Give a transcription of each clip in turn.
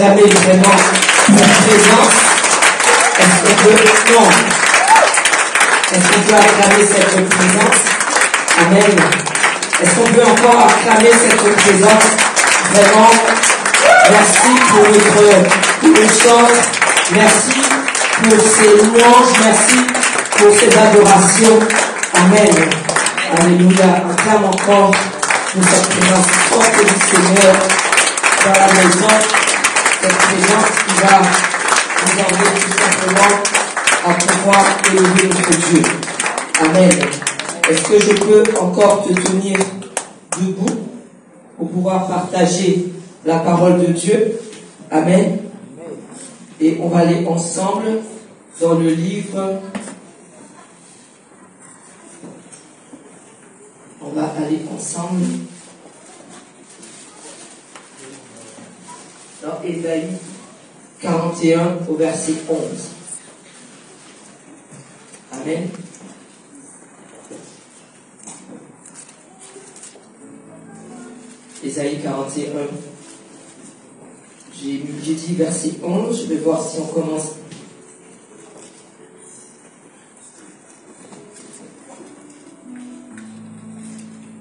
acclamer vraiment sa présence? Est-ce qu'on peut, non. Est-ce qu'on peut acclamer cette présence? Amen. Est-ce qu'on peut encore acclamer cette présence? Vraiment, merci pour notre chant. Merci pour ces louanges. Merci pour ces adorations. Amen. Alléluia. Acclame encore pour cette présence forte du Seigneur dans la maison. Cette présence qui va nous emmener tout simplement à pouvoir élever notre Dieu. Amen. Est-ce que je peux encore te tenir debout pour pouvoir partager la parole de Dieu? Amen. Et on va aller ensemble dans le livre. On va aller ensemble dans Ésaïe 41 au verset 11. Amen. Ésaïe 41. J'ai dit verset 11. Je vais voir si on commence.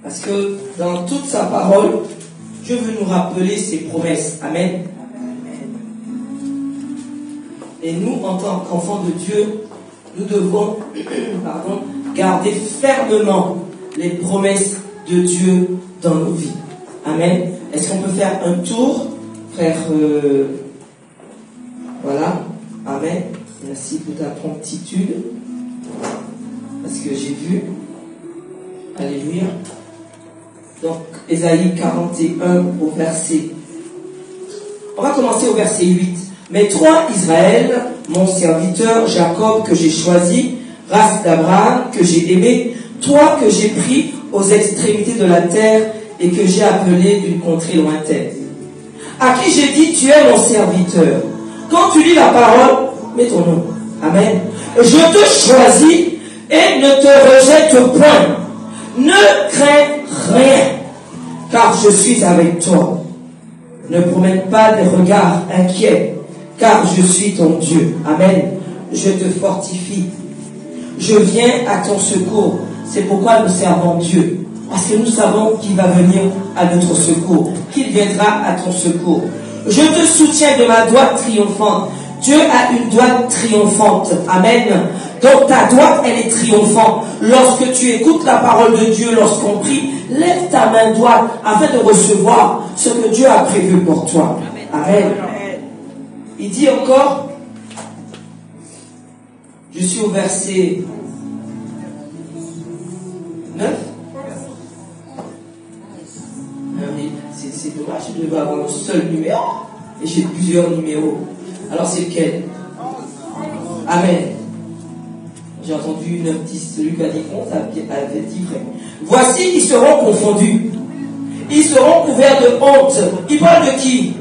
Parce que dans toute sa parole, Dieu veut nous rappeler ses promesses. Amen. Et nous, en tant qu'enfants de Dieu, nous devons garder fermement les promesses de Dieu dans nos vies. Amen. Est-ce qu'on peut faire un tour, frère? Voilà. Amen. Merci pour ta promptitude. Parce que j'ai vu. Alléluia. Donc, Ésaïe 41 au verset. On va commencer au verset 8. Mais toi, Israël, mon serviteur, Jacob, que j'ai choisi, race d'Abraham, que j'ai aimé, toi que j'ai pris aux extrémités de la terre et que j'ai appelé d'une contrée lointaine. À qui j'ai dit, tu es mon serviteur. Quand tu lis la parole, mets ton nom. Amen. Je te choisis et ne te rejette point. Ne crains rien, car je suis avec toi. Ne promène pas des regards inquiets, car je suis ton Dieu. Amen. Je te fortifie. Je viens à ton secours. C'est pourquoi nous servons Dieu. Parce que nous savons qu'il va venir à notre secours, qu'il viendra à ton secours. Je te soutiens de ma droite triomphante. Dieu a une droite triomphante. Amen. Donc ta droite, elle est triomphante. Lorsque tu écoutes la parole de Dieu, lorsqu'on prie, lève ta main droite afin de recevoir ce que Dieu a prévu pour toi. Amen. Il dit encore, je suis au verset 9. C'est dommage, je devais avoir un seul numéro. Et j'ai plusieurs numéros. Alors c'est lequel? Amen. J'ai entendu une petite, celui qui a dit 11 avait dit vrai. Voici, ils seront confondus. Ils seront couverts de honte. Il parle de qui?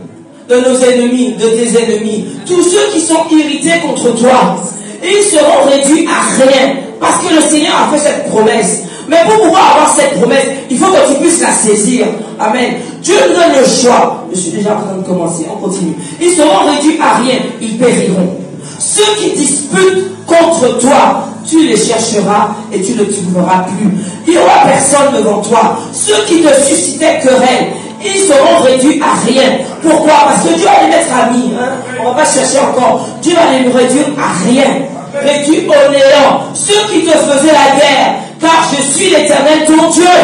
De nos ennemis, de tes ennemis. Tous ceux qui sont irrités contre toi. Ils seront réduits à rien. Parce que le Seigneur a fait cette promesse. Mais pour pouvoir avoir cette promesse, il faut que tu puisses la saisir. Amen. Dieu nous donne le choix. Je suis déjà en train de commencer. On continue. Ils seront réduits à rien. Ils périront. Ceux qui disputent contre toi, tu les chercheras et tu ne trouveras plus. Il n'y aura personne devant toi. Ceux qui te suscitaient querelle, ils seront réduits à rien. Pourquoi? Parce que Dieu va les mettre amis. On ne va pas chercher encore. Dieu va les réduire à rien. Réduits au néant. Ceux qui te faisaient la guerre, car je suis l'Éternel ton Dieu.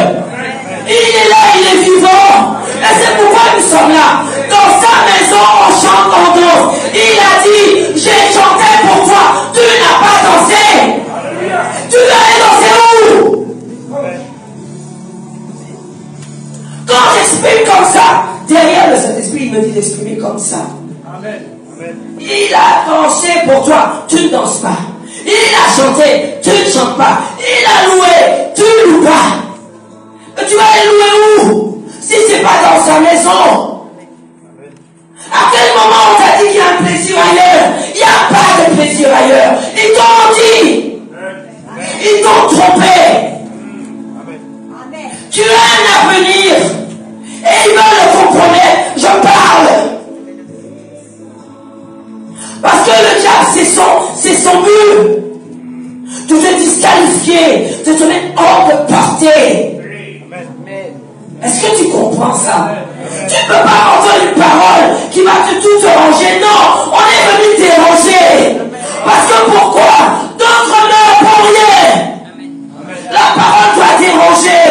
Il est là, il est vivant. Et c'est pourquoi nous sommes là. Dans sa maison, on chante en danse. Il a dit, j'ai chanté pour toi. Tu n'as pas dansé. Tu dois aller danser où? Quand j'exprime comme ça, derrière le Saint-Esprit, il me dit d'exprimer comme ça. Amen. Il a dansé pour toi. Tu ne danses pas. Il a chanté, tu ne chantes pas. Il a loué, tu ne loues pas. Mais tu vas aller louer où? Si ce n'est pas dans sa maison. À quel moment on t'a dit qu'il y a un plaisir ailleurs? Il n'y a pas de plaisir ailleurs. Ils t'ont dit. Ils t'ont trompé. Tu as un avenir. Et ils veulent le compromettre. Je parle. son but de te disqualifier, de te mettre hors de portée. Est-ce que tu comprends ça? Tu ne peux pas entendre une parole qui va tout te ranger. Non, on est venu déranger. Parce que pourquoi? D'autres meurent pour rien. La parole doit déranger.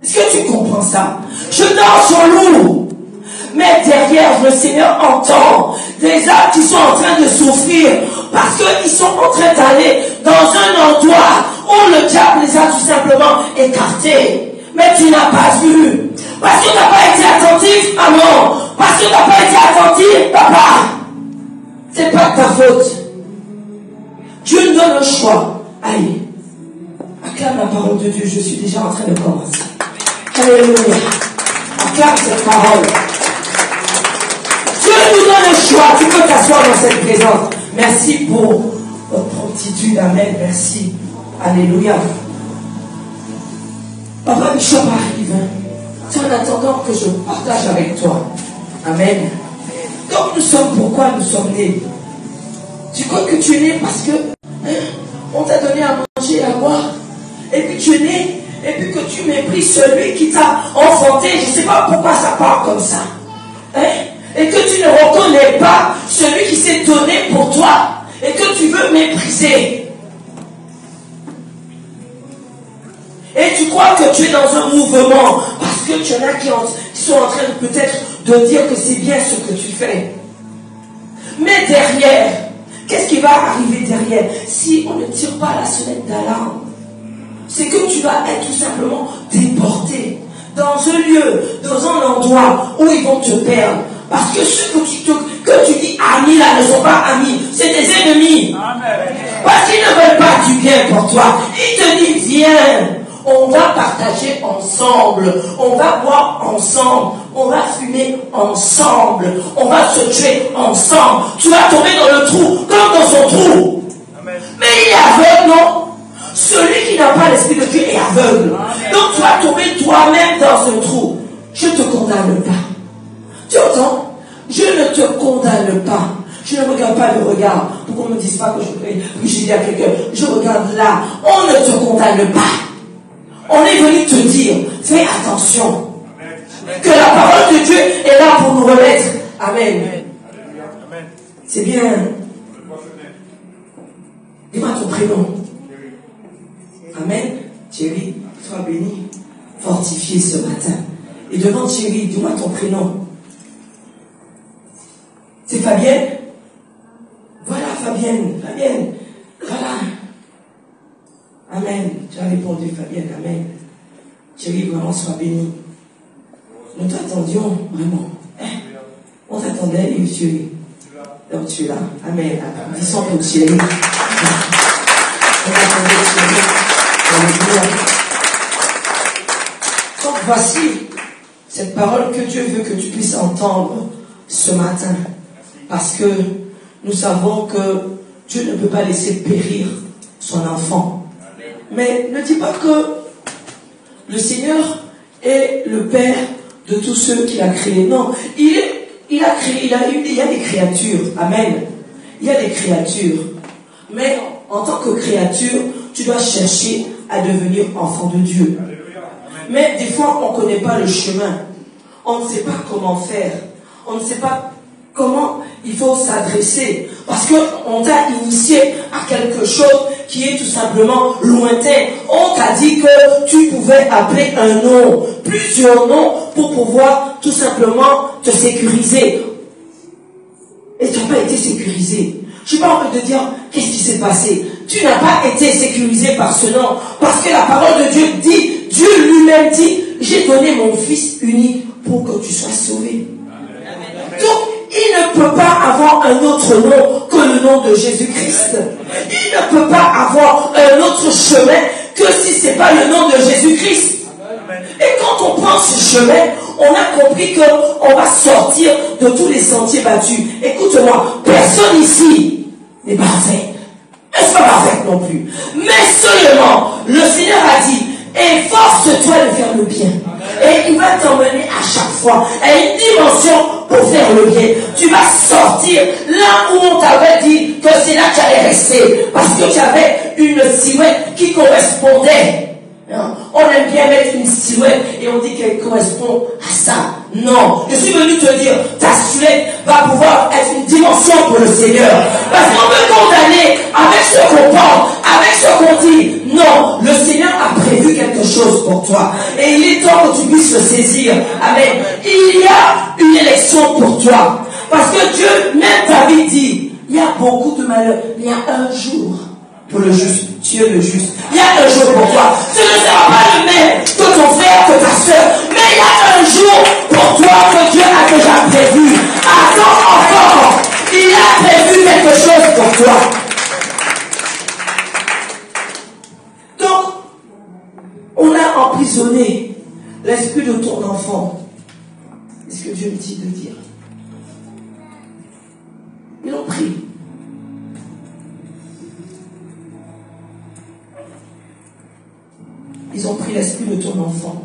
Est-ce que tu comprends ça? Je dors sur lourd. Mais derrière, le Seigneur entend des âmes qui sont en train de souffrir parce qu'ils sont en train d'aller dans un endroit où le diable les a tout simplement écartés. Mais tu n'as pas vu. Parce que tu n'as pas été attentif, maman. Parce que tu n'as pas été attentif, papa. C'est pas ta faute. Dieu nous donne le choix. Allez, acclame la parole de Dieu. Je suis déjà en train de commencer. Alléluia. Acclame cette parole. Dieu nous donne le choix. Tu peux t'asseoir dans cette présence. Merci pour votre promptitude. Amen. Merci. Alléluia. Papa Bishop arrive. C'est en attendant que je partage avec toi. Amen. Comme nous sommes, pourquoi nous sommes nés? Tu crois que tu es né parce que on t'a donné à manger et à boire. Et puis tu es né. Et puis que tu méprises celui qui t'a enfanté. Je ne sais pas pourquoi ça part comme ça. Et que tu ne reconnais pas celui qui s'est donné pour toi. Et que tu veux mépriser. Et tu crois que tu es dans un mouvement parce que tu en as qui sont en train de peut-être de dire que c'est bien ce que tu fais. Mais derrière, qu'est-ce qui va arriver derrière? Si on ne tire pas la sonnette d'alarme, c'est que tu vas être tout simplement déporté dans un lieu, dans un endroit où ils vont te perdre. Parce que ceux que tu dis amis là ne sont pas amis, c'est des ennemis. Amen. Parce qu'ils ne veulent pas du bien pour toi. Ils te disent viens. On va partager ensemble, on va boire ensemble, on va fumer ensemble, on va se tuer ensemble. Tu vas tomber dans le trou, comme dans son trou. Amen. Mais il est aveugle, non? Celui qui n'a pas l'esprit de Dieu est aveugle. Amen. Donc tu vas tomber toi-même dans ce trou. Je ne te condamne pas. Tu entends? Je ne te condamne pas. Je ne regarde pas le regard pour qu'on ne me dise pas que je prie. Puis je dis à quelqu'un, je regarde là. On ne te condamne pas. On est venu te dire, fais attention. Que la parole de Dieu est là pour nous remettre. Amen. C'est bien. Dis-moi ton prénom. Amen. Thierry, sois béni, fortifié ce matin. Et demande Thierry, dis-moi ton prénom. C'est Fabienne? Voilà Fabienne. Fabienne. Voilà. Amen. Tu as répondu, Fabienne. Amen. Thierry, vraiment, sois béni. Nous t'attendions, vraiment. On t'attendait, et Thierry. Donc tu es là. Amen. Disons pour Thierry. On t'attendait, Thierry. Donc voici cette parole que Dieu veut que tu puisses entendre ce matin. Parce que nous savons que Dieu ne peut pas laisser périr son enfant. Mais ne dis pas que le Seigneur est le Père de tous ceux qu'il a créés. Non, il a créé, il y a des créatures. Amen. Il y a des créatures. Mais en tant que créature, tu dois chercher à devenir enfant de Dieu. Mais des fois, on ne connaît pas le chemin. On ne sait pas comment faire. On ne sait pas comment il faut s'adresser. Parce qu'on t'a initié à quelque chose qui est tout simplement lointain. On t'a dit que tu pouvais appeler un nom, plusieurs noms, pour pouvoir tout simplement te sécuriser. Et tu n'as pas été sécurisé. Je n'ai pas envie de dire qu'est-ce qui s'est passé. Tu n'as pas été sécurisé par ce nom. Parce que la parole de Dieu dit, Dieu lui-même dit, j'ai donné mon Fils unique pour que tu sois sauvé. Donc, il ne peut pas avoir un autre nom que le nom de Jésus-Christ. Il ne peut pas avoir un autre chemin que si ce n'est pas le nom de Jésus-Christ. Et quand on prend ce chemin, on a compris qu'on va sortir de tous les sentiers battus. Écoute-moi, personne ici n'est parfait. Elle n'est pas parfaite non plus. Mais seulement, le Seigneur a dit, efforce-toi de faire le bien. Et il va t'emmener à chaque fois foi à une dimension pour faire le bien. Tu vas sortir là où on t'avait dit que c'est là que tu allais rester. Parce que tu avais une silhouette qui correspondait. On aime bien mettre une silhouette et on dit qu'elle correspond à ça. Non, je suis venu te dire, ta silhouette va pouvoir être une dimension pour le Seigneur. Parce qu'on peut condamner avec ce qu'on pense, avec ce qu'on dit. Non, le Seigneur a prévu quelque chose pour toi. Et il est temps que tu puisses le saisir. Amen. Il y a une élection pour toi. Parce que Dieu, même David dit, il y a beaucoup de malheur. Il y a un jour pour le juste. Tu es le juste. Il y a un jour pour toi. Ce ne sera pas le même que ton frère, que ta soeur. Mais il y a un jour pour toi que Dieu a déjà prévu. Attends encore. Il a prévu quelque chose pour toi. Donc, on a emprisonné l'esprit de ton enfant. C'est ce que Dieu me dit de dire. Ils l'ont pris. Ils ont pris l'esprit de ton enfant.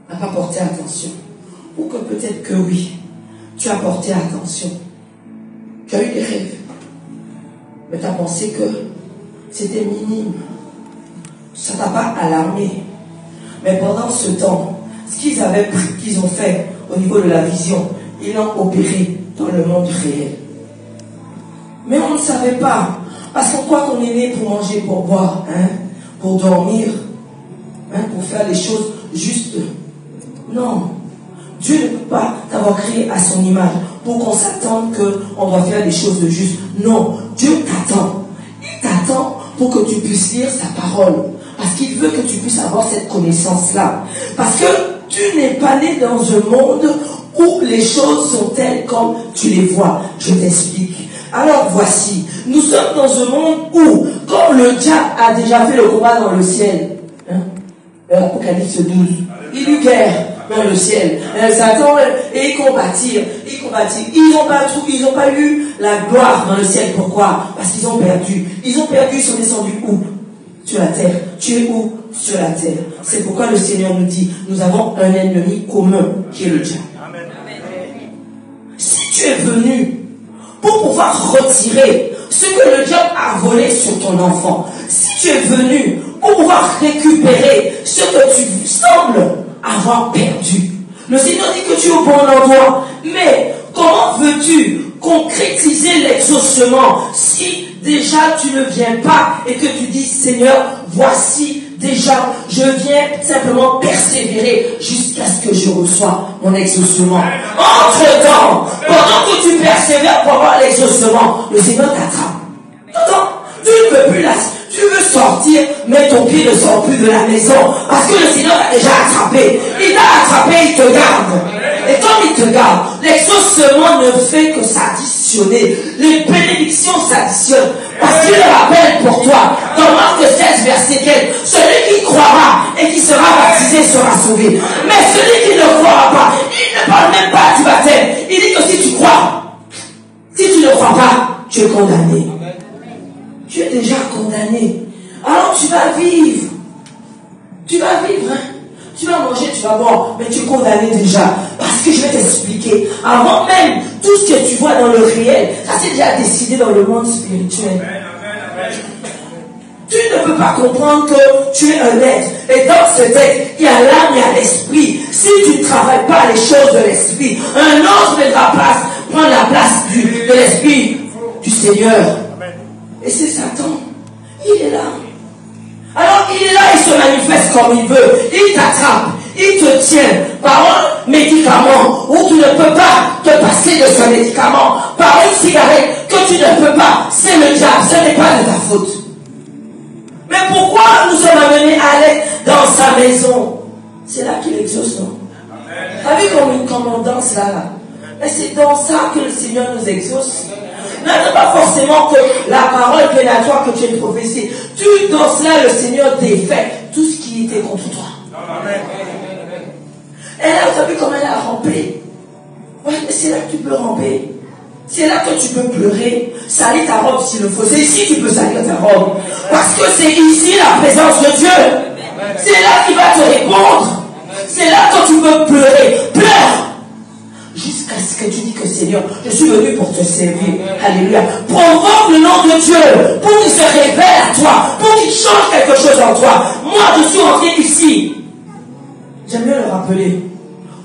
N'a pas porté attention. Ou que peut-être que oui, tu as porté attention. Tu as eu des rêves. Mais tu as pensé que c'était minime. Ça ne t'a pas alarmé. Mais pendant ce temps, ce qu'ils avaient pris, qu'ils ont fait au niveau de la vision, ils l'ont opéré dans le monde réel. Mais on ne savait pas. Parce qu'on croit qu'on est né pour manger, pour boire, pour dormir, pour faire les choses justes. Non. Dieu ne peut pas t'avoir créé à son image pour qu'on s'attende qu'on doit faire des choses de justes. Non. Dieu t'attend. Il t'attend pour que tu puisses lire sa parole. Parce qu'il veut que tu puisses avoir cette connaissance-là. Parce que tu n'es pas né dans un monde où les choses sont telles comme tu les vois. Je t'explique. Alors voici, nous sommes dans un monde où, comme le diable a déjà fait le combat dans le ciel, Apocalypse 12, il eut guerre dans le ciel. Satan, et ils combattirent. Ils n'ont pas eu la gloire dans le ciel. Pourquoi? Parce qu'ils ont perdu. Ils sont descendus où? Sur la terre. Tu es où? Sur la terre. C'est pourquoi le Seigneur nous dit, nous avons un ennemi commun qui est le diable. Amen. Si tu es venu pour pouvoir retirer ce que le diable a volé sur ton enfant, si tu es venu pour pouvoir récupérer ce que tu sembles avoir perdu, le Seigneur dit que tu es au bon endroit. Mais comment veux-tu concrétiser l'exaucement si déjà tu ne viens pas et que tu dis, Seigneur, voici déjà, je viens simplement persévérer jusqu'à ce que je reçois mon exaucement. Entre-temps, pendant que tu persévères pour avoir l'exaucement, le Seigneur t'attrape. Attends, tu ne peux plus là. Tu veux sortir, mais ton pied ne sort plus de la maison. Parce que le Seigneur t'a déjà attrapé. Il t'a attrapé, il te garde. Et comme il te garde, l'exaucement ne fait que s'additionner. Les bénédictions s'additionnent. Parce qu'il le rappelle pour toi, dans Marc 16, verset 15, celui qui croira et qui sera baptisé sera sauvé. Mais celui qui ne croira pas, il ne parle même pas du baptême. Il dit que si tu crois, si tu ne crois pas, tu es condamné. Tu es déjà condamné. Alors tu vas vivre. Tu vas vivre, Tu vas manger, tu vas boire, mais tu es condamné déjà. Parce que je vais t'expliquer. Avant même tout ce que tu vois dans le réel, ça c'est déjà décidé dans le monde spirituel. Tu ne peux pas comprendre que tu es un être. Et dans cet être, il y a l'âme, il y a l'esprit. Si tu ne travailles pas les choses de l'esprit, un ange viendra prendre la place de l'esprit du Seigneur. Et c'est Satan. Il est là. Alors il est là, il se manifeste comme il veut. Il t'attrape. Il te tient par un médicament où tu ne peux pas te passer de ce médicament. Par une cigarette que tu ne peux pas. C'est le diable. Ce n'est pas de ta faute. Mais pourquoi nous sommes amenés à aller dans sa maison? C'est là qu'il exauce, non? T'as vu comme on danse là? Mais c'est dans ça que le Seigneur nous exauce. Non, pas forcément que la parole vienne à toi, que tu aies une prophétie. Tu danses là, le Seigneur défait tout ce qui était contre toi. Amen. Et là, vous avez vu comment elle a rampé. Ouais, mais c'est là que tu peux ramper. C'est là que tu peux pleurer. Salir ta robe s'il le faut. C'est ici que tu peux salir ta robe. Parce que c'est ici la présence de Dieu. C'est là qu'il va te répondre. C'est là que tu peux Seigneur, je suis venu pour te servir. Alléluia. Provoque le nom de Dieu pour qu'il se révèle à toi, pour qu'il change quelque chose en toi. Moi, je suis entré ici. J'aime bien le rappeler.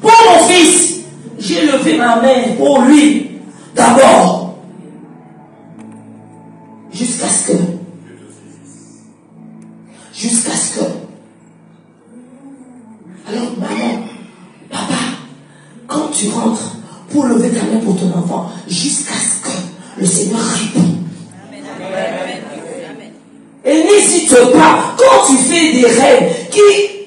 Pour mon fils, j'ai levé ma main pour lui d'abord. Jusqu'à ce que alors maman, papa, quand tu rentres pour lever ta main pour ton enfant, jusqu'à ce que le Seigneur réponde. Et n'hésite pas, quand tu fais des rêves,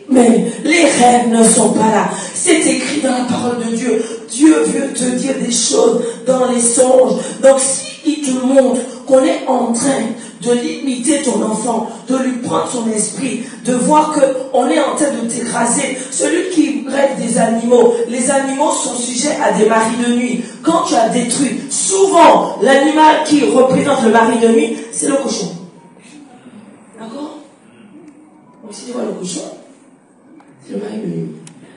mais les rêves ne sont pas là. C'est écrit dans la parole de Dieu. Dieu veut te dire des choses dans les songes. Donc s'il te montre qu'on est en train de limiter ton enfant, de lui prendre son esprit, de voir qu'on est en train de t'écraser. Celui qui rêve des animaux, les animaux sont sujets à des maris de nuit. Quand tu as détruit, souvent l'animal qui représente le mari de nuit, c'est le cochon. D'accord? Donc si tu vois le cochon, c'est le mari de nuit.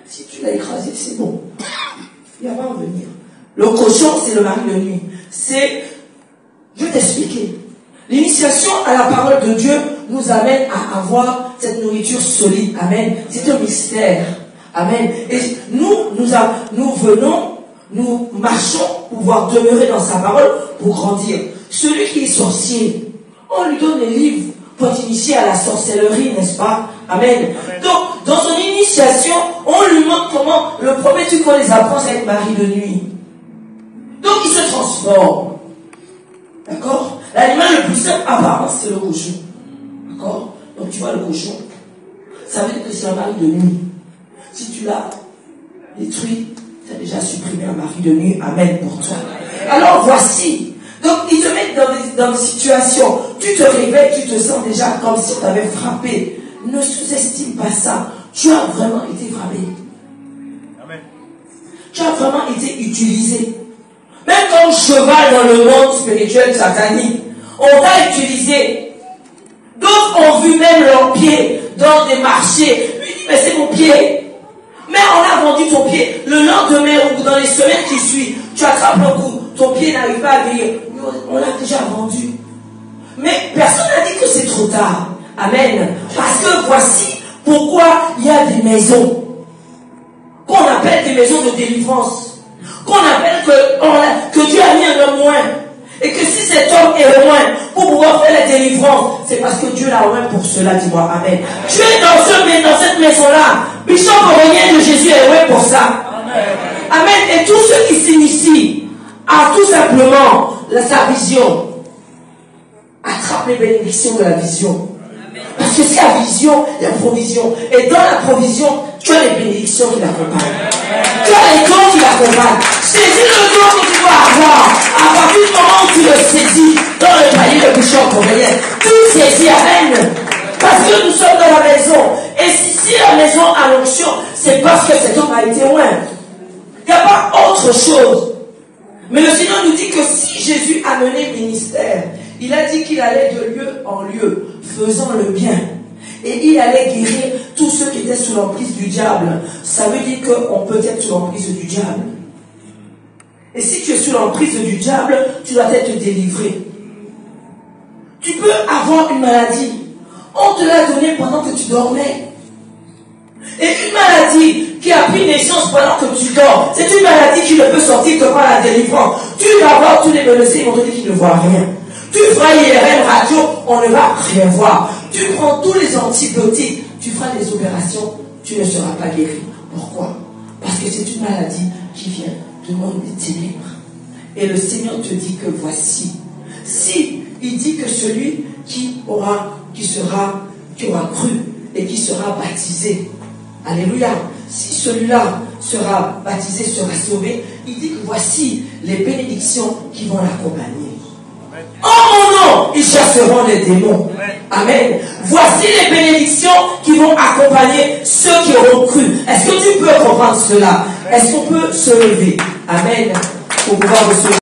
Si tu l'as écrasé, c'est bon. Il va pas en venir. Le cochon, c'est le mari de nuit. Je vais t'expliquer. L'initiation à la parole de Dieu nous amène à avoir cette nourriture solide. Amen. C'est un mystère. Amen. Et nous marchons pour pouvoir demeurer dans sa parole pour grandir. Celui qui est sorcier, on lui donne les livres pour t'initier à la sorcellerie, n'est-ce pas? Amen. Donc, dans son initiation, on lui montre comment le premier truc qu'on les apprend, c'est être mari de nuit. Donc, il se transforme. D'accord? L'animal le plus simple apparent, c'est le cochon. D'accord? Donc, tu vois le cochon. Ça veut dire que c'est un mari de nuit. Si tu l'as détruit, tu as déjà supprimé un mari de nuit. Amen pour toi. Alors, voici. Donc, ils te mettent dans des situations. Tu te réveilles, tu te sens déjà comme si on t'avait frappé. Ne sous-estime pas ça. Tu as vraiment été frappé. Amen. Tu as vraiment été utilisé. Même comme cheval dans le monde spirituel satanique, on t'a utilisé. D'autres ont vu même leurs pieds dans des marchés. Lui dit, mais c'est mon pied. Mais on a vendu ton pied. Le lendemain ou dans les semaines qui suivent, tu attrapes le coup. Ton pied n'arrive pas à guérir. On l'a déjà vendu. Mais personne n'a dit que c'est trop tard. Amen. Parce que voici pourquoi il y a des maisons qu'on appelle des maisons de délivrance. Qu'on appelle que Dieu a mis un homme loin. Et que si cet homme est loin pour pouvoir faire la délivrance, c'est parce que Dieu l'a loin pour cela, dis-moi amen. Tu es dans cette maison-là. Bishop Aurélien de Jésus est loin pour ça. Amen. Et tous ceux qui s'initient à tout simplement sa vision, attrape les bénédictions de la vision. Parce que c'est la vision, la provision. Et dans la provision, tu as les bénédictions qui l'accompagnent. Tu as les dons qui l'accompagnent. Saisis le don que tu dois avoir. À partir du moment où tu le saisis dans le panier de Bishop Aurélien, tu saisis, amen. Parce que nous sommes dans la maison. Et si la maison a l'onction, c'est parce que cet homme a été loin. Il n'y a pas autre chose. Mais le Seigneur nous dit que si Jésus a mené le ministère, il a dit qu'il allait de lieu en lieu, faisant le bien. Et il allait guérir tous ceux qui étaient sous l'emprise du diable. Ça veut dire qu'on peut être sous l'emprise du diable. Et si tu es sous l'emprise du diable, tu dois être délivré. Tu peux avoir une maladie. On te l'a donnée pendant que tu dormais. Et une maladie qui a pris naissance pendant que tu dors, c'est une maladie qui ne peut sortir que par la délivrance. Tu vas voir tous les médecins, ils vont te dire qu'ils ne voient rien. Tu feras IRM, radio, on ne va rien voir. Tu prends tous les antibiotiques, tu feras des opérations, tu ne seras pas guéri. Pourquoi? Parce que c'est une maladie qui vient du monde des ténèbres. Et le Seigneur te dit que voici. Si il dit que celui qui aura cru et qui sera baptisé, alléluia, si celui-là sera baptisé, sera sauvé, il dit que voici les bénédictions qui vont l'accompagner. En mon nom, ils chasseront les démons. Amen. Voici les bénédictions qui vont accompagner ceux qui auront cru. Est-ce que tu peux comprendre cela? Est-ce qu'on peut se lever? Amen. Pour pouvoir recevoir.